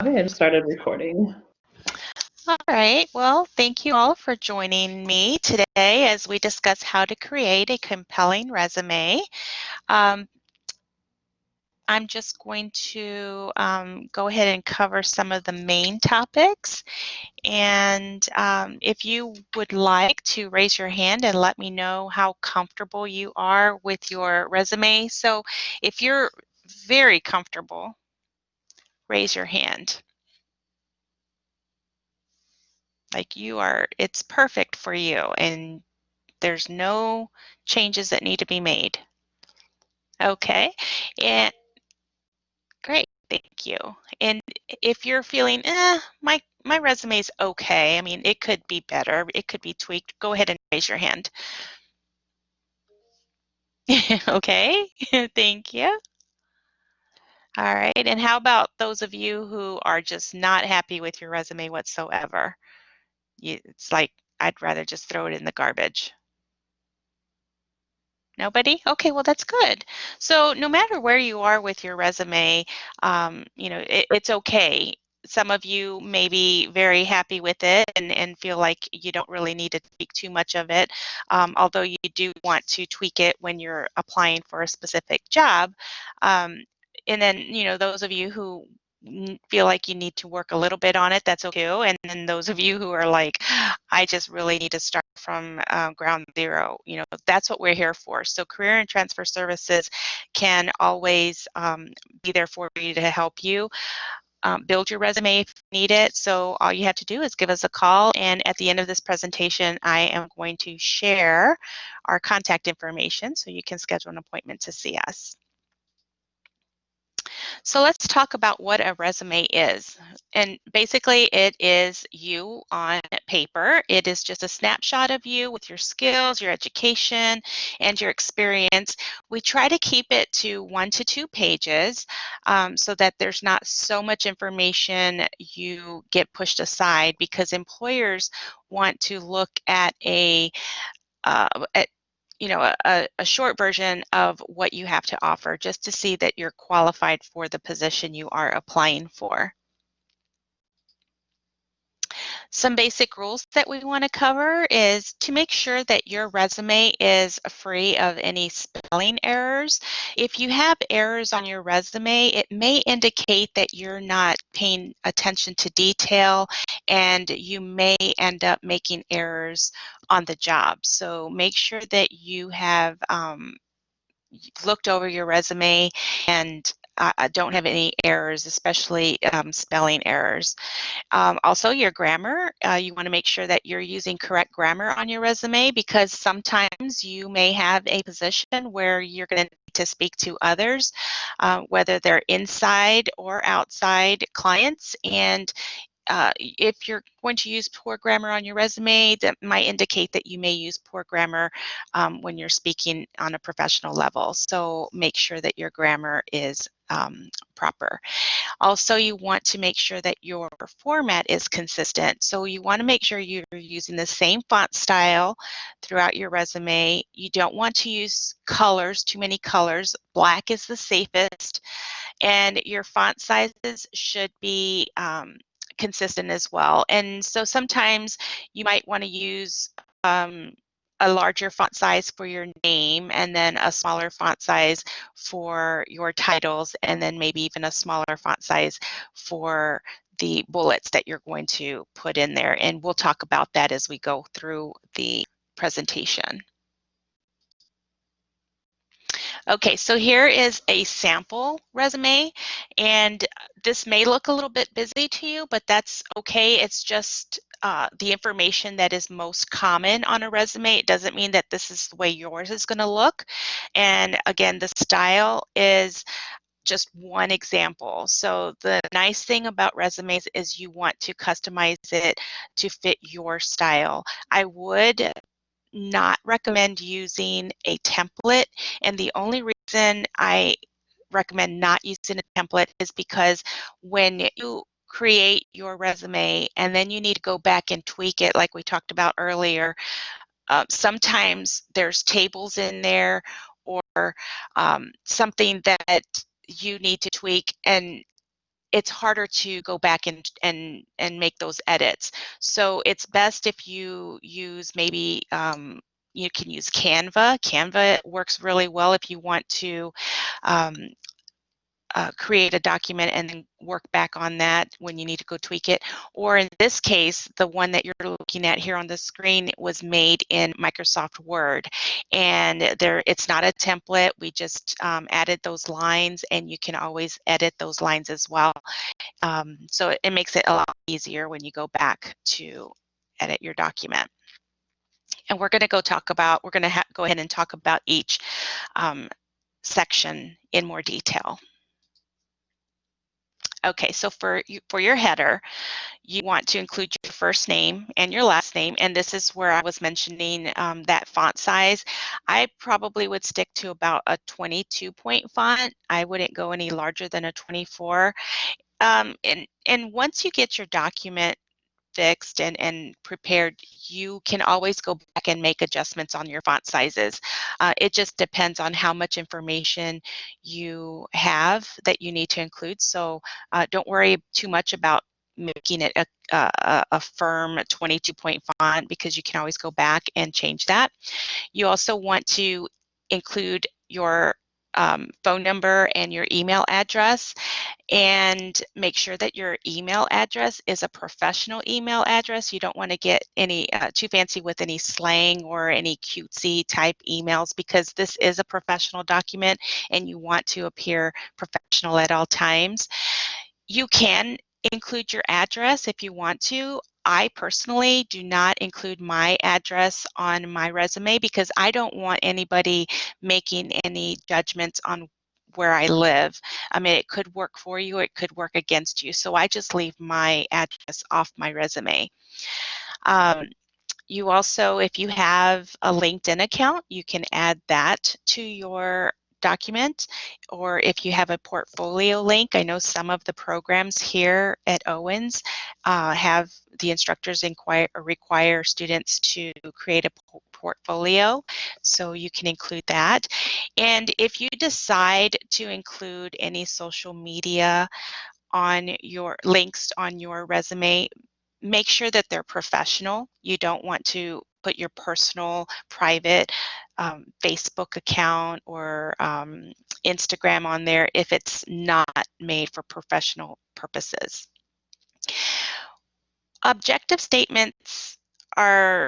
Okay, I just started recording. All right. Well, thank you all for joining me today as we discuss how to create a compelling resume. Um, I'm just going to go ahead and cover some of the main topics. And if you would like to raise your hand and let me know how comfortable you are with your resume. So if you're very comfortable, raise your hand. Like you are, it's perfect for you and there's no changes that need to be made. Okay, and great, thank you. And if you're feeling, my resume's okay, I mean, it could be better, it could be tweaked, go ahead and raise your hand. Okay, thank you. All right, and how about those of you who are just not happy with your resume whatsoever? It's like, I'd rather just throw it in the garbage. Nobody? Okay, well, that's good. So no matter where you are with your resume, it's okay. Some of you may be very happy with it and feel like you don't really need to tweak too much of it, although you do want to tweak it when you're applying for a specific job. Um, and then, those of you who feel like you need to work a little bit on it, that's okay too. And then those of you who are like, I just really need to start from ground zero, that's what we're here for. So Career and Transfer Services can always be there for you to help you build your resume if you need it. So all you have to do is give us a call, and at the end of this presentation, I am going to share our contact information so you can schedule an appointment to see us. So let's talk about what a resume is. And basically, it is you on paper. It is just a snapshot of you with your skills, your education, and your experience. We try to keep it to 1 to 2 pages so that there's not so much information you get pushed aside, because employers want to look at uh, at a short version of what you have to offer, just to see that you're qualified for the position you are applying for. Some basic rules that we want to cover is to make sure that your resume is free of any spelling errors. If you have errors on your resume, it may indicate that you're not paying attention to detail, and you may end up making errors on the job. So make sure that you have looked over your resume and don't have any errors, especially spelling errors. Also, your grammar, you want to make sure that you're using correct grammar on your resume, because sometimes you may have a position where you're going to need to speak to others, whether they're inside or outside clients. And if you're going to use poor grammar on your resume, that might indicate that you may use poor grammar when you're speaking on a professional level. So make sure that your grammar is proper. Also, you want to make sure that your format is consistent. So you want to make sure you're using the same font style throughout your resume. You don't want to use colors, too many colors. Black is the safest. And your font sizes should be consistent as well. And so sometimes you might want to use a larger font size for your name, and then a smaller font size for your titles, and then maybe even a smaller font size for the bullets that you're going to put in there. And we'll talk about that as we go through the presentation. Okay, so here is a sample resume, and this may look a little bit busy to you, but that's okay. It's just the information that is most common on a resume. It doesn't mean that this is the way yours is going to look. And again, the style is just one example. So the nice thing about resumes is you want to customize it to fit your style. I would not recommend using a template, and the only reason I recommend not using a template is because when you create your resume and then you need to go back and tweak it like we talked about earlier, sometimes there's tables in there, or something that you need to tweak, and it's harder to go back and make those edits. So it's best if you use maybe you can use Canva. Canva works really well if you want to um, create a document and then work back on that when you need to go tweak it. Or in this case, the one that you're looking at here on the screen was made in Microsoft Word. And it's not a template. We just added those lines, and you can always edit those lines as well. So it makes it a lot easier when you go back to edit your document. And we're going to go ahead and talk about each section in more detail. Okay, so for your header, you want to include your first name and your last name, and this is where I was mentioning that font size. I probably would stick to about a 22-point font. I wouldn't go any larger than a 24. And once you get your document fixed and prepared, you can always go back and make adjustments on your font sizes. It just depends on how much information you have that you need to include. So don't worry too much about making it a firm 22-point font, because you can always go back and change that. You also want to include your phone number and your email address, and make sure that your email address is a professional email address. You don't want to get any too fancy with any slang or any cutesy type emails, because this is a professional document and you want to appear professional at all times. You can include your address if you want to. I personally do not include my address on my resume because I don't want anybody making any judgments on where I live. I mean, it could work for you, it could work against you. So I just leave my address off my resume. Um, you also, if you have a LinkedIn account, you can add that to your document. Or if you have a portfolio link, I know some of the programs here at Owens have the instructors require students to create a portfolio, so you can include that. And if you decide to include any social media on your links on your resume, make sure that they're professional. You don't want to put your personal, private Facebook account or Instagram on there if it's not made for professional purposes. Objective statements are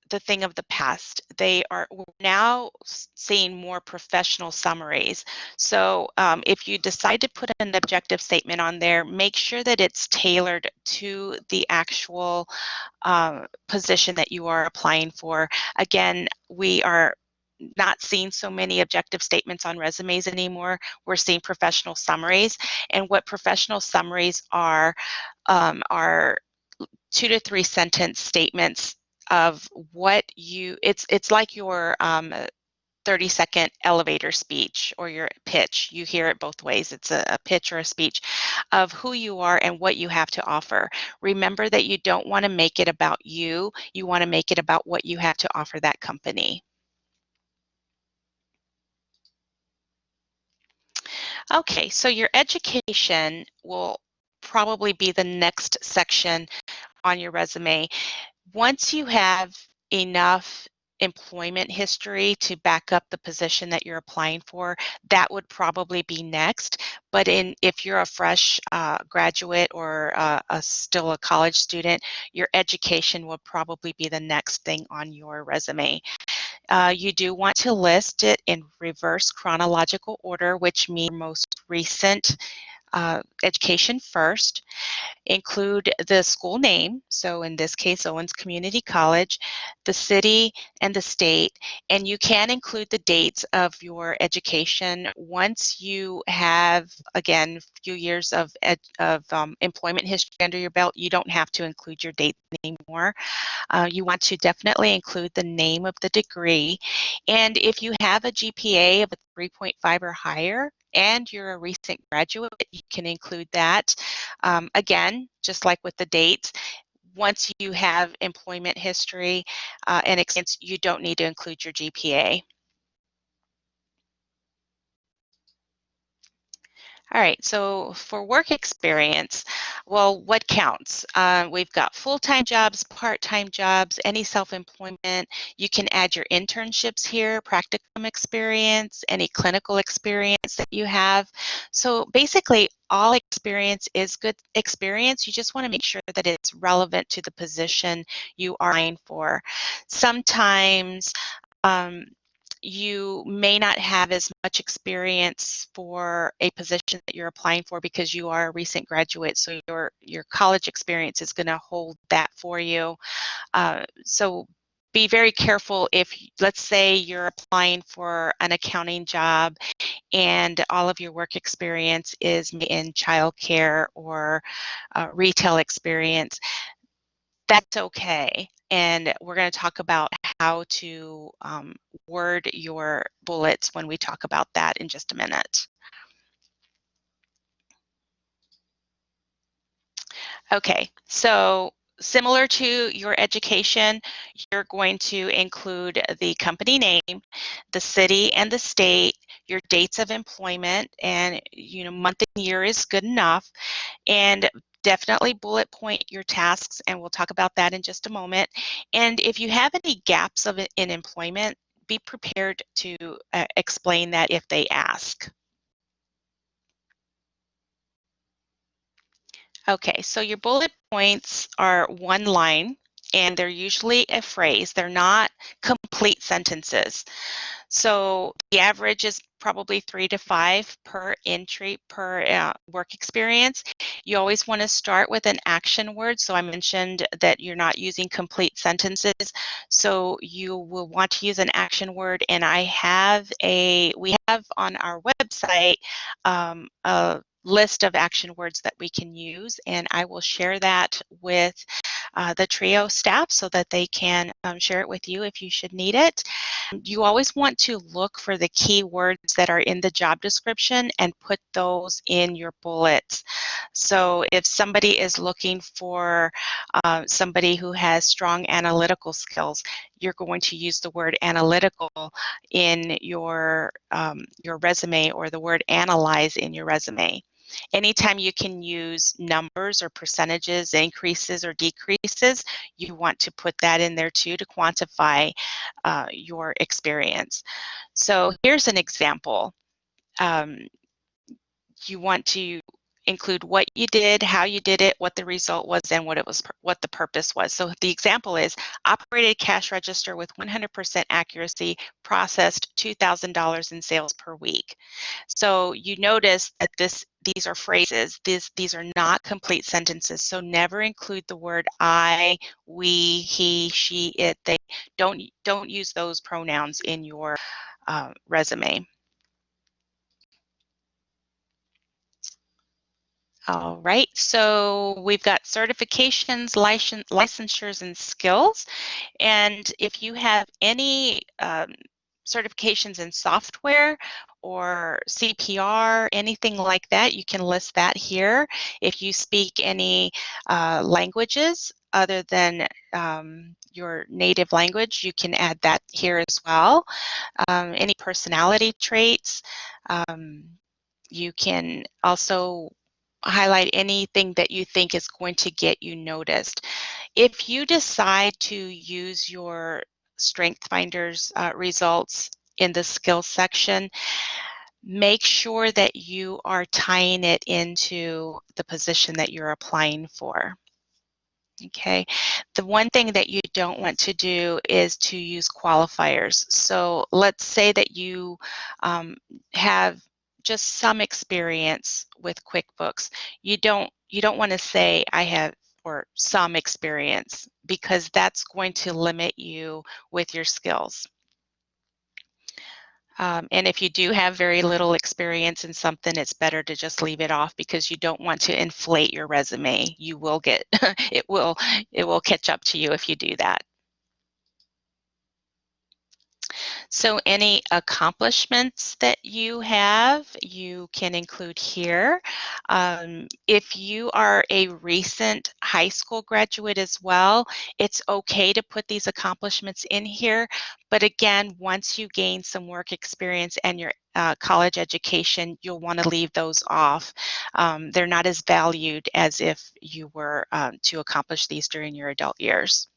the thing of the past. We're now seeing more professional summaries. So if you decide to put an objective statement on there, make sure that it's tailored to the actual position that you are applying for. Again, we are not seeing so many objective statements on resumes anymore. We're seeing professional summaries. And what professional summaries are 2 to 3 sentence statements of what it's like your 30-second elevator speech or your pitch. You hear it both ways. It's a pitch or a speech of who you are and what you have to offer. Remember that you don't want to make it about you. You want to make it about what you have to offer that company. Okay, so your education will probably be the next section on your resume. Once you have enough employment history to back up the position that you're applying for, that would probably be next. But if you're a fresh graduate or still a college student, your education will probably be the next thing on your resume. You do want to list it in reverse chronological order, which means most recent education first. Include the school name, so in this case, Owens Community College, the city, and the state, and you can include the dates of your education. Once you have, again, a few years of employment history under your belt, you don't have to include your dates anymore. You want to definitely include the name of the degree, and if you have a GPA of a 3.5 or higher, and you're a recent graduate, you can include that. Again, just like with the dates, once you have employment history and experience, you don't need to include your GPA. All right, so for work experience, well, what counts? We've got full-time jobs, part-time jobs, any self-employment. You can add your internships here, practicum experience, any clinical experience that you have. So basically, all experience is good experience. You just want to make sure that it's relevant to the position you are applying for. Sometimes um, you may not have as much experience for a position that you're applying for because you are a recent graduate, so your college experience is going to hold that for you. So be very careful if, let's say, you're applying for an accounting job and all of your work experience is in childcare or retail experience. That's okay. And we're going to talk about how to word your bullets when we talk about that in just a minute. Okay, so similar to your education, you're going to include the company name, the city and the state, your dates of employment, and month and year is good enough. And definitely bullet point your tasks, and we'll talk about that in just a moment. And if you have any gaps in employment, be prepared to explain that if they ask. Okay, so your bullet points are one line, and they're usually a phrase. They're not complete sentences. So the average is probably 3 to 5 per entry per work experience. You always want to start with an action word. So I mentioned that you're not using complete sentences. So you will want to use an action word. And we have on our website a list of action words that we can use. And I will share that with the TRIO staff so that they can share it with you if you should need it. You always want to look for the keywords that are in the job description and put those in your bullets. So if somebody is looking for somebody who has strong analytical skills, you're going to use the word analytical in your resume, or the word analyze in your resume. Anytime you can use numbers or percentages, increases or decreases, you want to put that in there too to quantify your experience. So here's an example. Um, you want to include what you did, how you did it, what the result was, and what the purpose was. So the example is operated a cash register with 100% accuracy, processed $2,000 in sales per week. So you notice that these are phrases. These are not complete sentences. So never include the word I, we, he, she, it, they. Don't use those pronouns in your resume. All right, so we've got certifications, licensures, and skills. And if you have any certifications in software or CPR, anything like that, you can list that here. If you speak any languages other than your native language, you can add that here as well. Any personality traits. You can also highlight anything that you think is going to get you noticed. If you decide to use your Strength Finders results in the skills section, make sure that you are tying it into the position that you're applying for. Okay, the one thing that you don't want to do is to use qualifiers. So let's say that you have just some experience with QuickBooks. You don't want to say I have or some experience, because that's going to limit you with your skills. And if you do have very little experience in something, it's better to just leave it off, because you don't want to inflate your resume. You will get it will catch up to you if you do that. So any accomplishments that you have, you can include here. If you are a recent high school graduate as well, it's okay to put these accomplishments in here. But again, once you gain some work experience and your college education, you'll want to leave those off. They're not as valued as if you were to accomplish these during your adult years.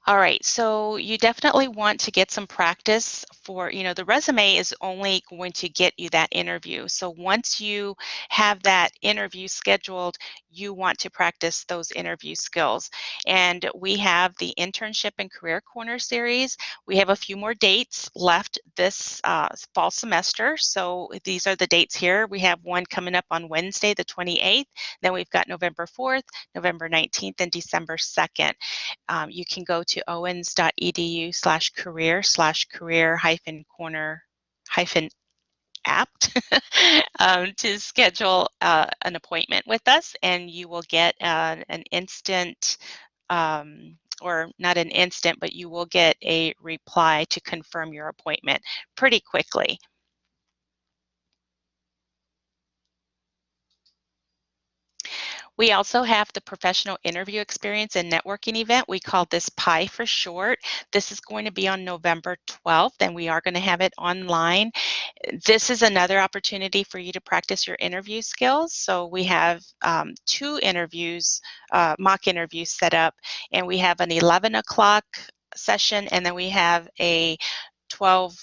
All right, so you definitely want to get some practice for, the resume is only going to get you that interview. So once you have that interview scheduled, you want to practice those interview skills. And we have the Internship and Career Corner series. We have a few more dates left this fall semester. So these are the dates here. We have one coming up on Wednesday, the 28th. Then we've got November 4th, November 19th, and December 2nd. You can go to owens.edu/career/career hyphen corner hyphen apt to schedule an appointment with us, and you will get an instant, or not an instant, but you will get a reply to confirm your appointment pretty quickly. We also have the professional interview experience and networking event. We call this PI for short. This is going to be on November 12th, and we are going to have it online. This is another opportunity for you to practice your interview skills. So we have 2 interviews, mock interviews set up, and we have an 11 o'clock session, and then we have a 12,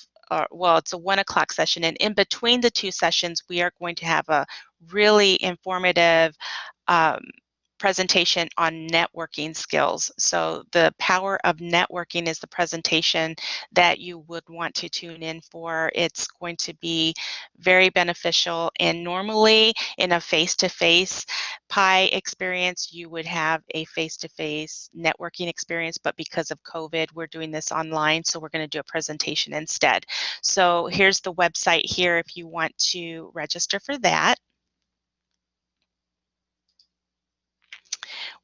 well, it's a 1 o'clock session. And in between the 2 sessions, we are going to have a really informative um, presentation on networking skills. So the power of networking is the presentation that you would want to tune in for. It's going to be very beneficial, and normally in a face-to-face PI experience, you would have a face-to-face networking experience, but because of COVID, we're doing this online, so we're going to do a presentation instead. So here's the website here if you want to register for that.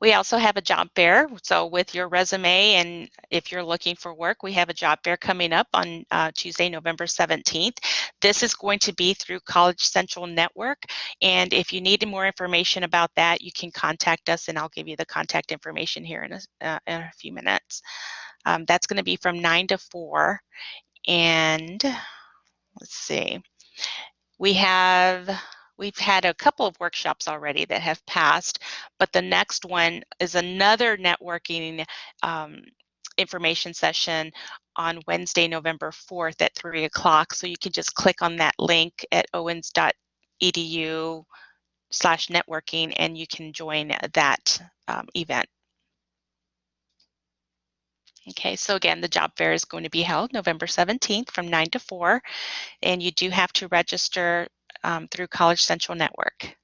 We also have a job fair. So with your resume, and if you're looking for work, we have a job fair coming up on Tuesday, November 17th. This is going to be through College Central Network. And if you need more information about that, you can contact us, and I'll give you the contact information here in a few minutes. That's going to be from 9 to 4. And let's see. We've had a couple of workshops already that have passed, but the next one is another networking information session on Wednesday, November 4th at 3 o'clock. So you can just click on that link at owens.edu/networking, and you can join that event. Okay, so again, the job fair is going to be held November 17th from 9 to 4, and you do have to register through College Central Network.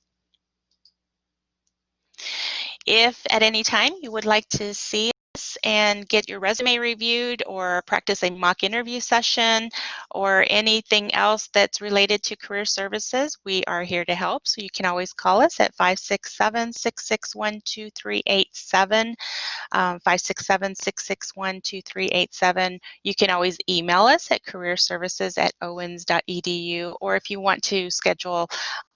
If at any time you would like to see us and get your resume reviewed or practice a mock interview session or anything else that's related to career services, we are here to help. So you can always call us at 567-661-2387. 567-661-2387. You can always email us at careerservices@owens.edu, or if you want to schedule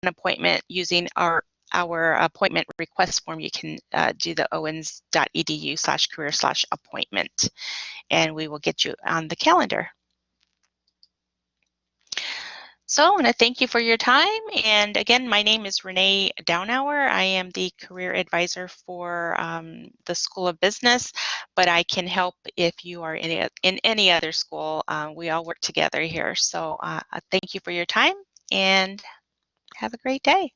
an appointment using our appointment request form, you can do the owens.edu/career/appointment, and we will get you on the calendar. So I want to thank you for your time. And again, my name is Renee Downauer. I am the career advisor for the School of Business, but I can help if you are in any other school. We all work together here. So thank you for your time, and have a great day.